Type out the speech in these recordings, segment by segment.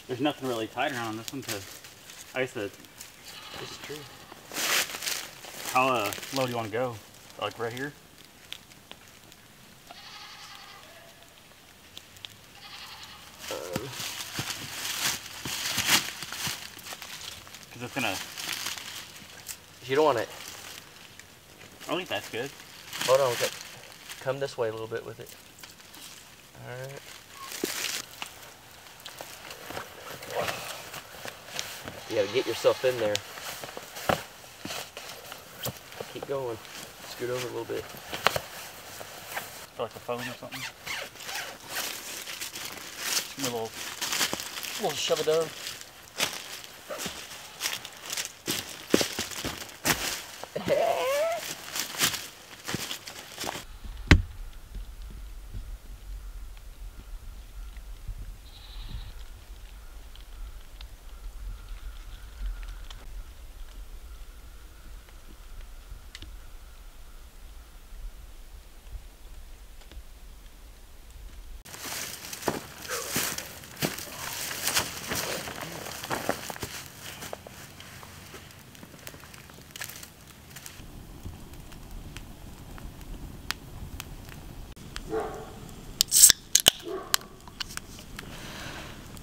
There's nothing really tight around this one because I guess this is true. How low do you want to go? Like right here? Because it's gonna. You don't want it. I think that's good. Hold on, okay. Come this way a little bit with it. Alright. You gotta get yourself in there. Keep going. Scoot over a little bit. Feel like a phone or something. We'll shove it down.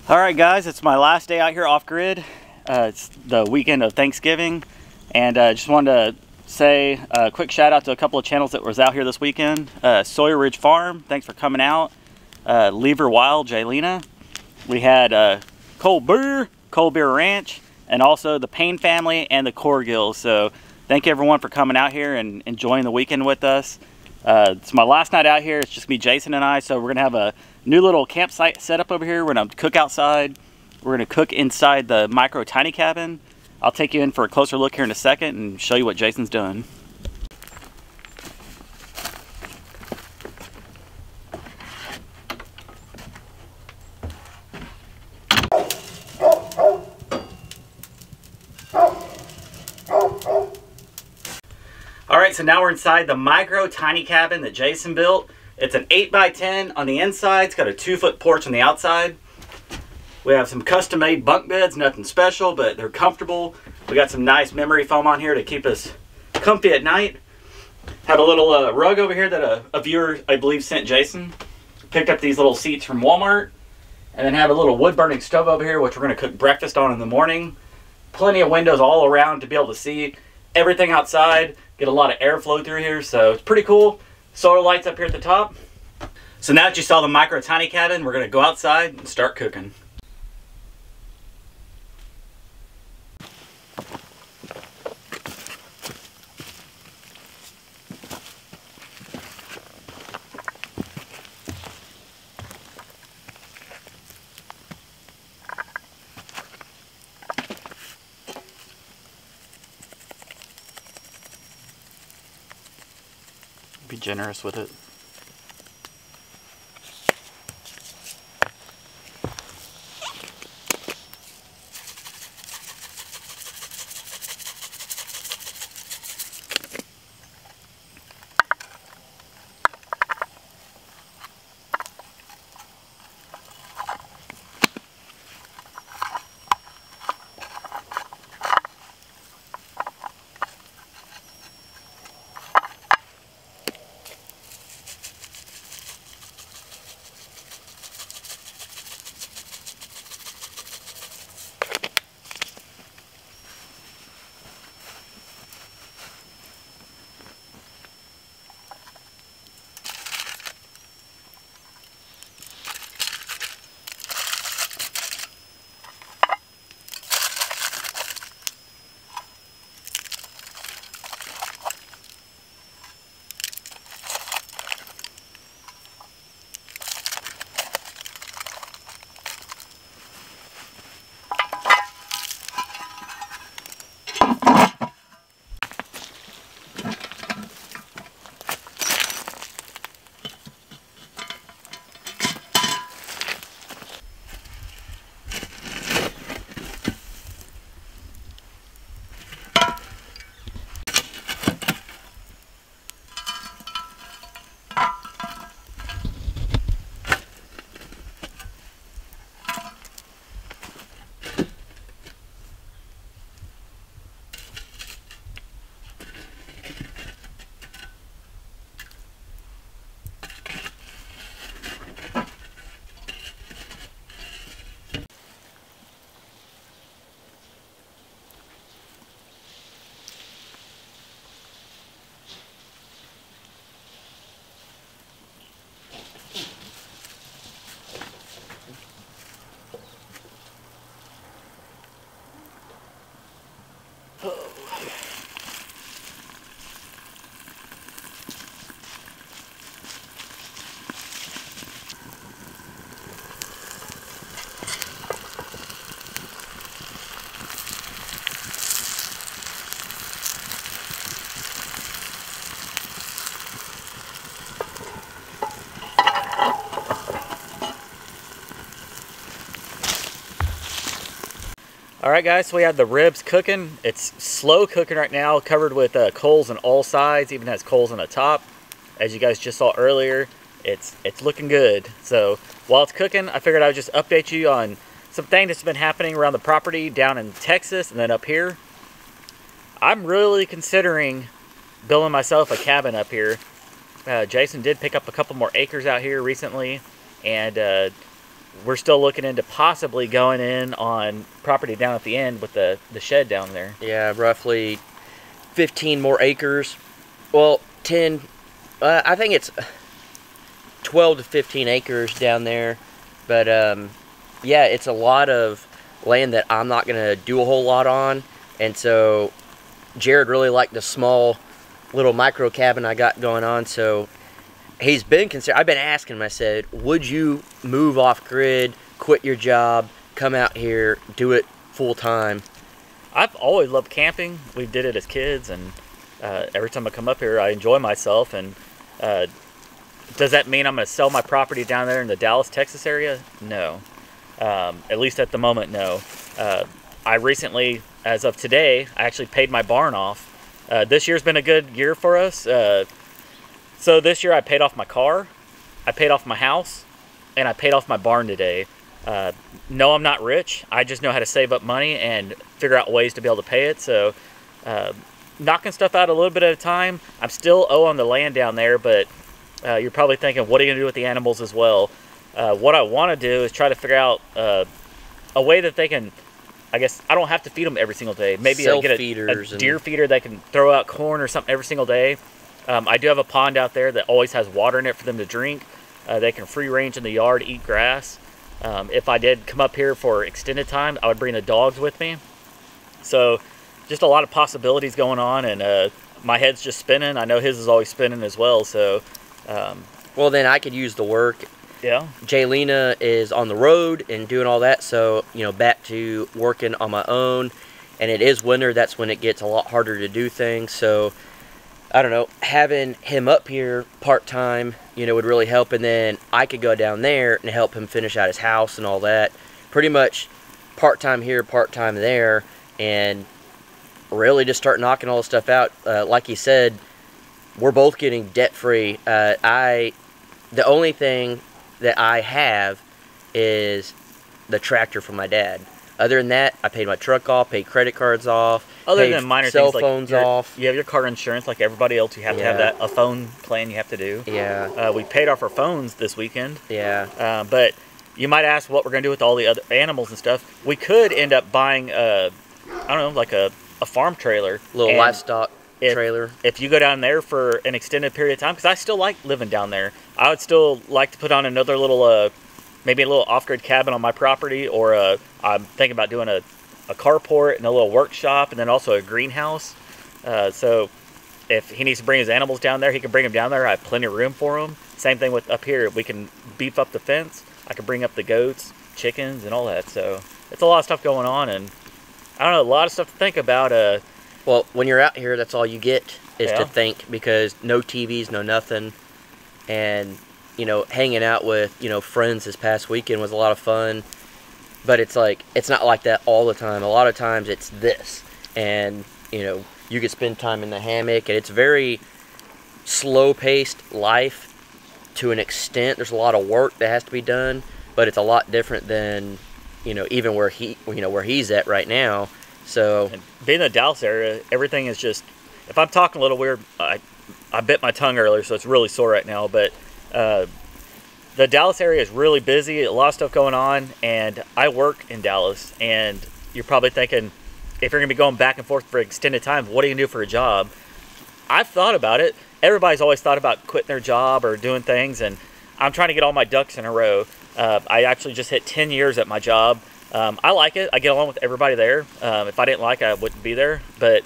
All right, guys, it's my last day out here off grid. It's the weekend of Thanksgiving, and just wanted to say a quick shout out to a couple of channels that was out here this weekend. Sawyer Ridge Farm, thanks for coming out. Lever Wild, Jaylena. We had Cold Beer Ranch, and also the Payne family and the Corgills. So thank you everyone for coming out here and enjoying the weekend with us. It's my last night out here. It's just me, Jason, and I. So we're gonna have a new little campsite set up over here. We're gonna cook outside. We're gonna cook inside the micro tiny cabin. I'll take you in for a closer look here in a second and show you what Jason's done. All right, so now we're inside the micro tiny cabin that Jason built. It's an 8x10 on the inside. It's got a 2-foot porch on the outside. We have some custom-made bunk beds, nothing special, but they're comfortable. We got some nice memory foam on here to keep us comfy at night. Have a little rug over here that a viewer, I believe, sent Jason. Picked up these little seats from Walmart. And then have a little wood-burning stove over here, which we're going to cook breakfast on in the morning. Plenty of windows all around to be able to see everything outside. Get a lot of airflow through here, so it's pretty cool. Solar lights up here at the top. So now that you saw the micro tiny cabin, we're gonna go outside and start cooking. Be generous with it. All right, guys, so we have the ribs cooking. It's slow cooking right now, covered with coals on all sides, even has coals on the top. As you guys just saw earlier, it's looking good. So while it's cooking, I figured I would just update you on something that's been happening around the property down in Texas and then up here. I'm really considering building myself a cabin up here. Jason did pick up a couple more acres out here recently, and we're still looking into possibly going in on property down at the end with the shed down there. Yeah, roughly 15 more acres. Well, 10, I think it's 12 to 15 acres down there. But yeah, it's a lot of land that I'm not going to do a whole lot on. And so Jared really liked the small little micro cabin I got going on. So he's been considered. I've been asking him, I said, would you move off grid, quit your job, come out here, do it full time? I've always loved camping. We did it as kids, and every time I come up here, I enjoy myself. And does that mean I'm going to sell my property down there in the Dallas, Texas area? No. At least at the moment, no. I recently, as of today, I actually paid my barn off. This year's been a good year for us. So this year I paid off my car, I paid off my house, and I paid off my barn today. No, I'm not rich. I just know how to save up money and figure out ways to be able to pay it. So knocking stuff out a little bit at a time. I'm still on the land down there, but you're probably thinking, what are you going to do with the animals as well? What I want to do is try to figure out a way that they can, I guess, I don't have to feed them every single day. Maybe I get a deer feeder that can throw out corn or something every single day. I do have a pond out there that always has water in it for them to drink. They can free range in the yard, eat grass. If I did come up here for extended time, I would bring the dogs with me. So just a lot of possibilities going on, and my head's just spinning. I know his is always spinning as well. So, well, then I could use the work. Yeah. Jaylena is on the road and doing all that, so back to working on my own. And it is winter. That's when it gets a lot harder to do things. So I don't know, having him up here part-time, would really help. And then I could go down there and help him finish out his house and all that. Pretty much part-time here, part-time there. And really just start knocking all this stuff out. Like you said, we're both getting debt-free. The only thing that I have is the tractor from my dad. Other than that, I paid my truck off, paid credit cards off, other than minor cell things phones like off. You have your car insurance like everybody else. You have to have that, a phone plan you have to do. Yeah. We paid off our phones this weekend. Yeah. But you might ask what we're going to do with all the other animals and stuff. We could end up buying, I don't know, like a farm trailer. Little livestock trailer. If you go down there for an extended period of time, because I still like living down there. I would still like to put on another little, maybe a little off-grid cabin on my property, or I'm thinking about doing a carport and a little workshop, and then also a greenhouse. So if he needs to bring his animals down there, he can bring them down there. I have plenty of room for them. Same thing with up here. We can beef up the fence. I can bring up the goats, chickens, and all that. So it's a lot of stuff going on, and I don't know, a lot of stuff to think about. Well, when you're out here, that's all you get is to think, because no TVs, no nothing. And hanging out with friends this past weekend was a lot of fun. But it's not like that all the time. A lot of times it's this, and you could spend time in the hammock, and it's very slow-paced life to an extent. There's a lot of work that has to be done, but it's a lot different than even where he's at right now. So, and being in the Dallas area, everything is just. If I'm talking a little weird, I bit my tongue earlier, so it's really sore right now. But the Dallas area is really busy, a lot of stuff going on, and I work in Dallas. And you're probably thinking, if you're going to be going back and forth for extended time, what are you going to do for a job? I've thought about it. Everybody's always thought about quitting their job or doing things, and I'm trying to get all my ducks in a row. I actually just hit 10 years at my job. I like it. I get along with everybody there. If I didn't like it, I wouldn't be there. But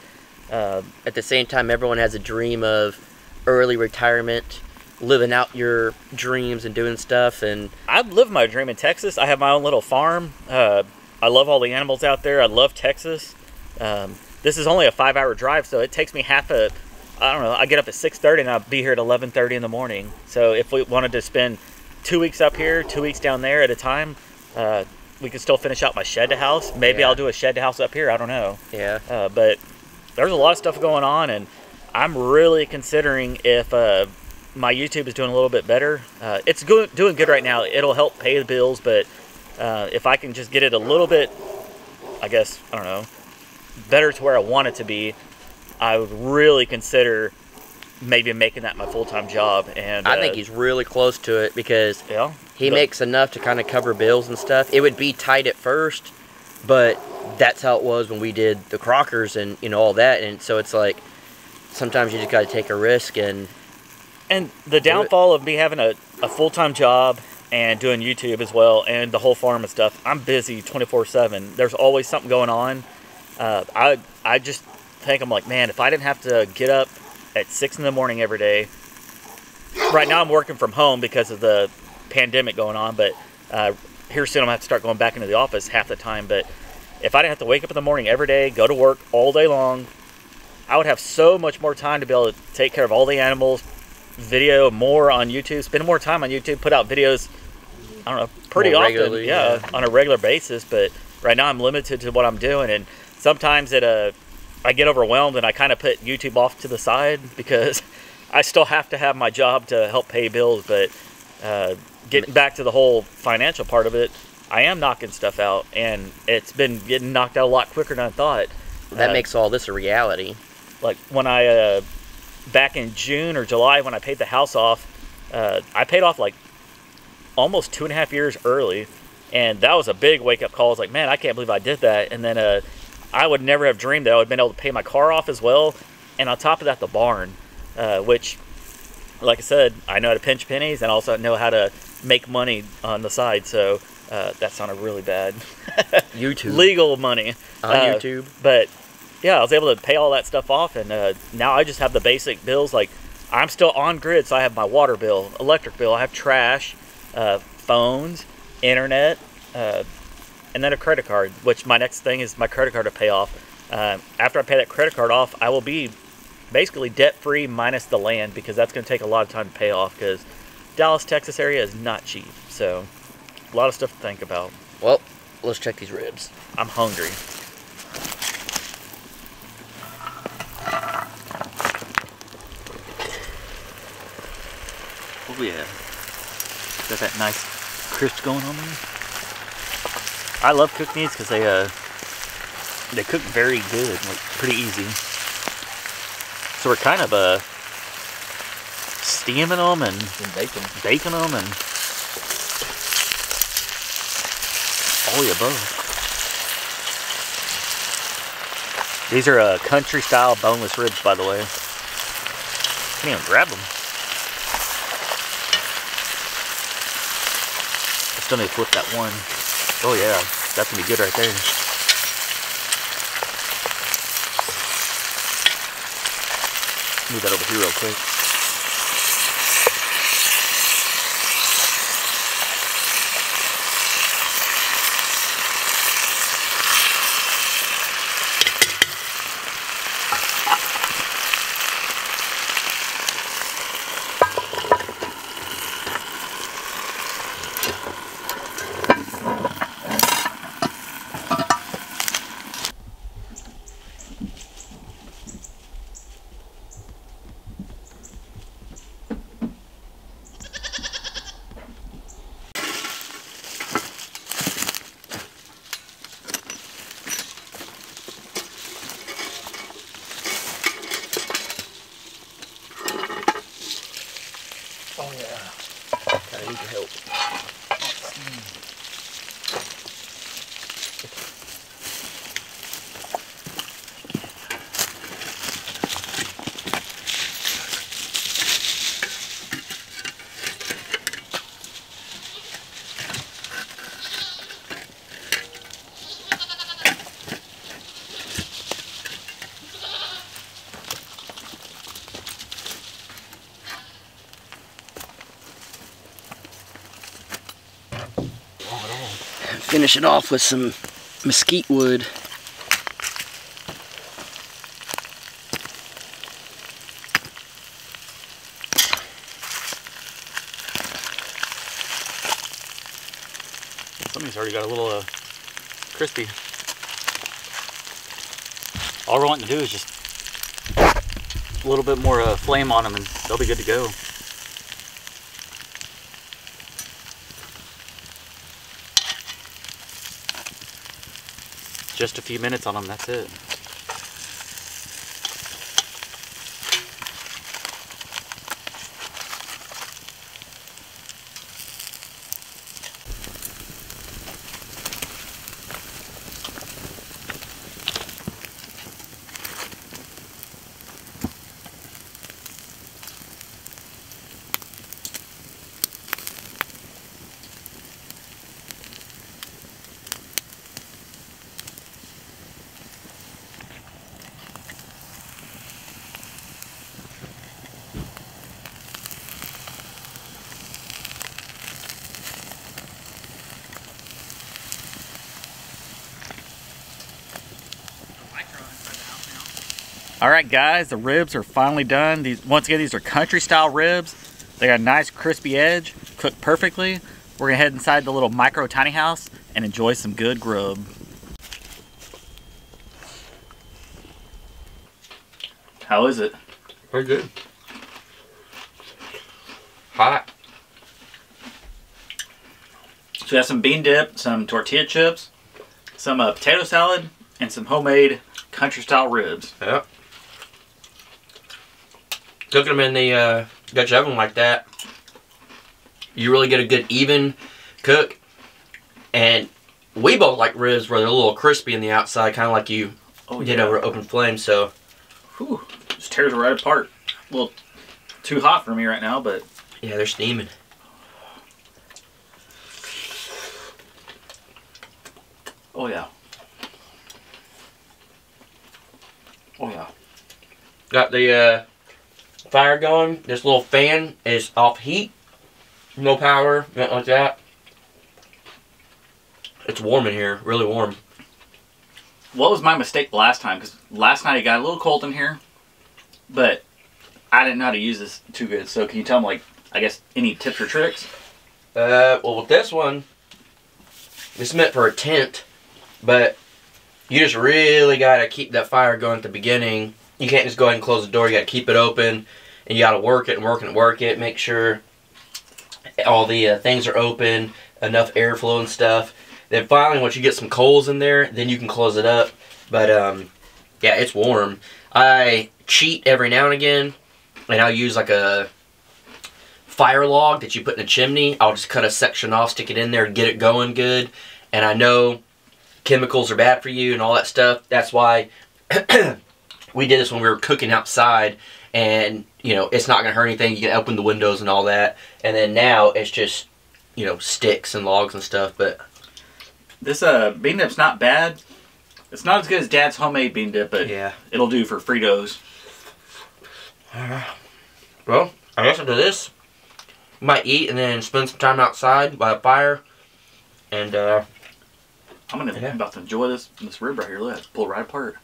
at the same time, everyone has a dream of early retirement, living out your dreams and doing stuff. And I've lived my dream in Texas. I have my own little farm. I love all the animals out there. I love Texas. This is only a 5-hour drive, so it takes me I get up at 6:30 and I'll be here at 11:30 in the morning. So if we wanted to spend 2 weeks up here, 2 weeks down there at a time, we can still finish out my shed to house. Maybe I'll do a shed to house up here. I don't know. Yeah. But there's a lot of stuff going on, and I'm really considering if my YouTube is doing a little bit better. It's doing good right now. It'll help pay the bills, but if I can just get it a little bit, I guess, I don't know, better to where I want it to be, I would really consider maybe making that my full-time job. And I think he's really close to it because yeah, he makes enough to kind of cover bills and stuff. It would be tight at first, but that's how it was when we did the Crockers and, you know, all that. And so it's like, sometimes you just got to take a risk. And the downfall of me having a full-time job and doing YouTube as well and the whole farm and stuff, I'm busy 24/7. There's always something going on. I just think, I'm like, man, if I didn't have to get up at 6 in the morning every day. Right now I'm working from home because of the pandemic going on, but here soon I'm going to have to start going back into the office half the time. But if I didn't have to wake up in the morning every day, go to work all day long, I would have so much more time to be able to take care of all the animals, video more on YouTube, spend more time on YouTube, put out videos, I don't know, pretty more often, regularly, yeah, on a regular basis. But right now I'm limited to what I'm doing, and sometimes I get overwhelmed and I kind of put YouTube off to the side because I still have to have my job to help pay bills. But getting back to the whole financial part of it, I am knocking stuff out, and it's been getting knocked out a lot quicker than I thought. That makes all this a reality. Like when I, back in June or July when I paid the house off, I paid off like almost 2.5 years early, and that was a big wake-up call. I was like, man, I can't believe I did that. And then I would never have dreamed that I would have been able to pay my car off as well, and on top of that, the barn, which, like I said, I know how to pinch pennies and also know how to make money on the side. So that sounded really bad. YouTube. Legal money. On YouTube. But yeah, I was able to pay all that stuff off, and now I just have the basic bills. Like, I'm still on grid, so I have my water bill, electric bill, I have trash, phones, internet, and then a credit card, which my next thing is my credit card to pay off. After I pay that credit card off, I will be basically debt-free minus the land, because that's going to take a lot of time to pay off, because Dallas, Texas area is not cheap. So a lot of stuff to think about. Well, let's check these ribs. I'm hungry. Oh yeah, got that nice crisp going on there. I love cooking these because they cook very good, like pretty easy. So we're kind of steaming them and baking them and all the above. These are country style boneless ribs, by the way. Can't even grab them. I still need to flip that one. Oh yeah, that's gonna be good right there. Move that over here real quick. Oh yeah. I need your help. Finish it off with some mesquite wood. Somebody's already got a little crispy. All we're wanting to do is just a little bit more flame on them and they'll be good to go. Just a few minutes on them, that's it. All right, guys, the ribs are finally done. Once again, these are country style ribs. They got a nice crispy edge, cooked perfectly. We're gonna head inside the little micro tiny house and enjoy some good grub. How is it? Very good. Hot. So we have some bean dip, some tortilla chips, some potato salad, and some homemade country style ribs. Yep. Cooking them in the Dutch oven like that, you really get a good even cook. And we both like ribs where they're a little crispy in the outside, kind of like you did over open flame. So, whew, just tears it right apart. A little too hot for me right now, but yeah, they're steaming. Oh yeah. Oh yeah. Got the fire going. This little fan is off heat. No power, nothing like that. It's warm in here, really warm. What was my mistake last time? Because last night it got a little cold in here, but I didn't know how to use this too good. So can you tell me, like, I guess, any tips or tricks? Well, with this one, this is meant for a tent, but you just really got to keep that fire going at the beginning. You can't just go ahead and close the door. You got to keep it open, and you got to work it and work it and work it. Make sure all the things are open, enough airflow and stuff. Then finally, once you get some coals in there, then you can close it up. But yeah, it's warm. I cheat every now and again, and I'll use like a fire log that you put in a chimney. I'll just cut a section off, stick it in there, get it going good. And I know chemicals are bad for you and all that stuff. That's why we did this when we were cooking outside, and you know, it's not gonna hurt anything. You can open the windows and all that. And then now it's just, you know, sticks and logs and stuff. But this bean dip's not bad. It's not as good as Dad's homemade bean dip, but yeah, it'll do for Fritos. Well, I guess after this, we might eat and then spend some time outside by the fire. And I'm about to enjoy this rib right here. Look, it's pulled right apart.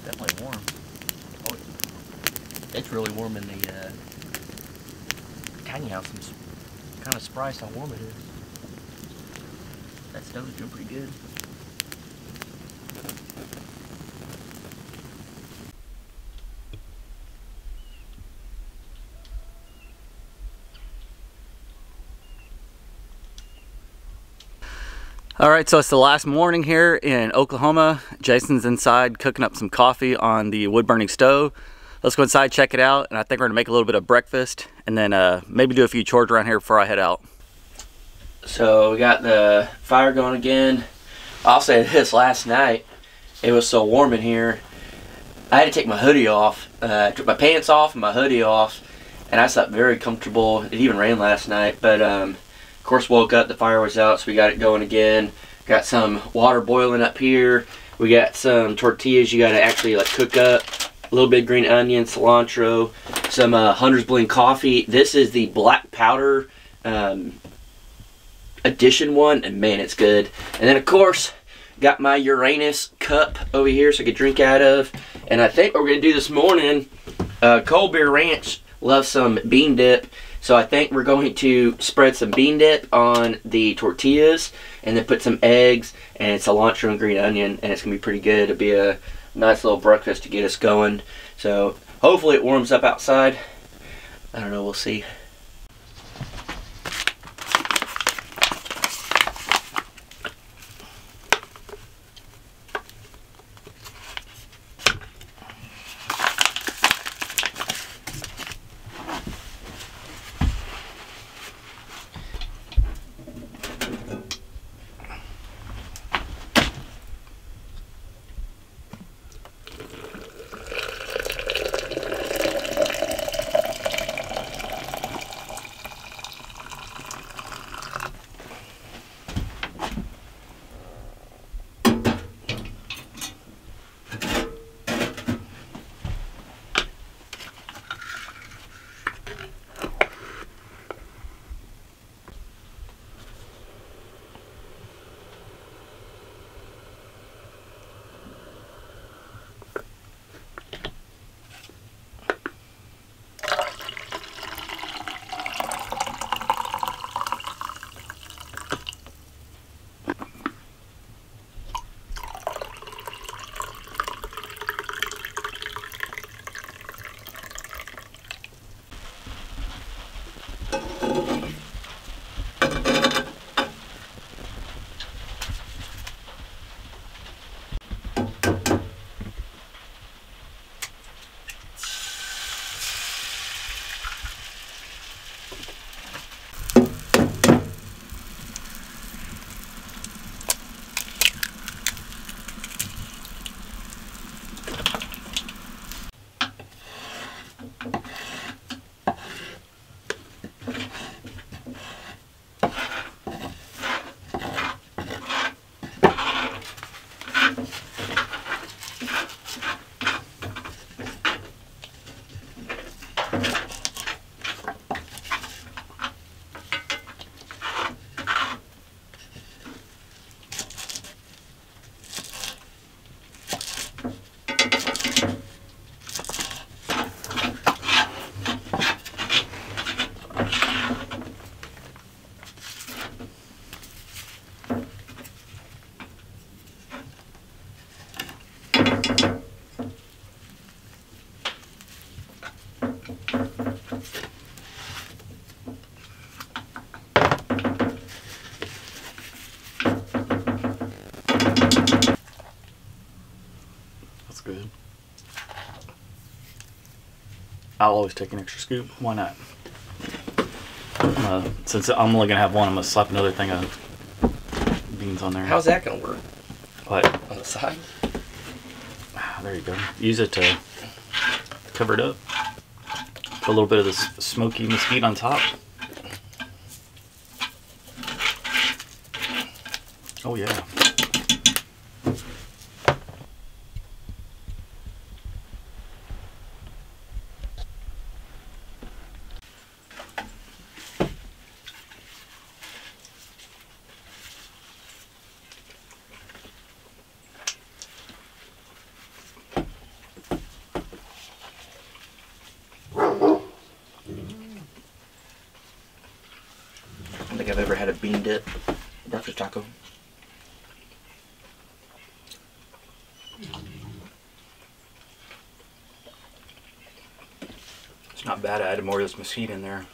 Definitely warm. Oh, it's really warm in the tiny house. I'm kind of surprised how warm it is. That stove's doing pretty good. All right, so it's the last morning here in Oklahoma. Jason's inside cooking up some coffee on the wood-burning stove. Let's go inside, check it out, and I think we're gonna make a little bit of breakfast and then maybe do a few chores around here before I head out. So we got the fire going again. I'll say this, last night, it was so warm in here, I had to take my hoodie off. I took my pants off and my hoodie off, and I slept very comfortable. It even rained last night, but of course, woke up, the fire was out, so we got it going again. Got some water boiling up here. We got some tortillas you gotta actually like cook up. A little bit of green onion, cilantro, some Hunter's Blend coffee. This is the black powder edition one, and man, it's good. And then of course, got my Uranus cup over here so I could drink out of. And I think what we're gonna do this morning, Cold Beer Ranch loves some bean dip. So I think we're going to spread some bean dip on the tortillas and then put some eggs and cilantro and green onion, and it's gonna be pretty good. It'll be a nice little breakfast to get us going. So hopefully it warms up outside. I don't know, we'll see. Good. I'll always take an extra scoop. Why not? Since I'm only gonna have one, I'm gonna slap another thing of beans on there. How's that gonna work? What? On the side? There you go. Use it to cover it up. Put a little bit of this smoky mesquite on top. Oh yeah. I don't think I've ever had a bean dip breakfast taco. It's not bad. I added more of this mesquite in there.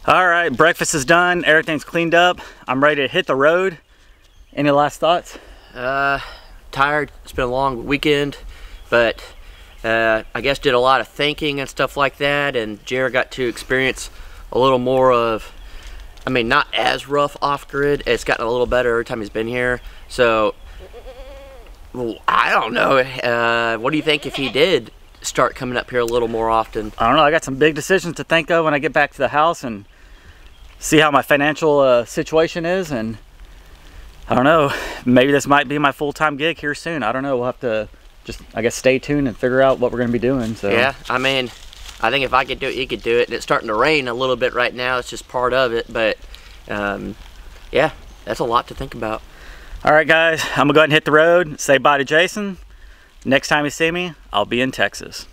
All right, breakfast is done. Everything's cleaned up. I'm ready to hit the road. Any last thoughts? Tired. It's been a long weekend, but I guess did a lot of thinking and stuff like that, and Jared got to experience a little more of, I mean, not as rough off-grid. It's gotten a little better every time he's been here. So, I don't know. What do you think if he did start coming up here a little more often? I don't know. I got some big decisions to think of when I get back to the house and see how my financial situation is. And I don't know. Maybe this might be my full-time gig here soon. I don't know. We'll have to just, I guess, stay tuned and figure out what we're going to be doing. So yeah, I mean, I think if I could do it, you could do it. And it's starting to rain a little bit right now. It's just part of it. But, yeah, that's a lot to think about. All right, guys. I'm going to go ahead and hit the road. Say bye to Jason. Next time you see me, I'll be in Texas.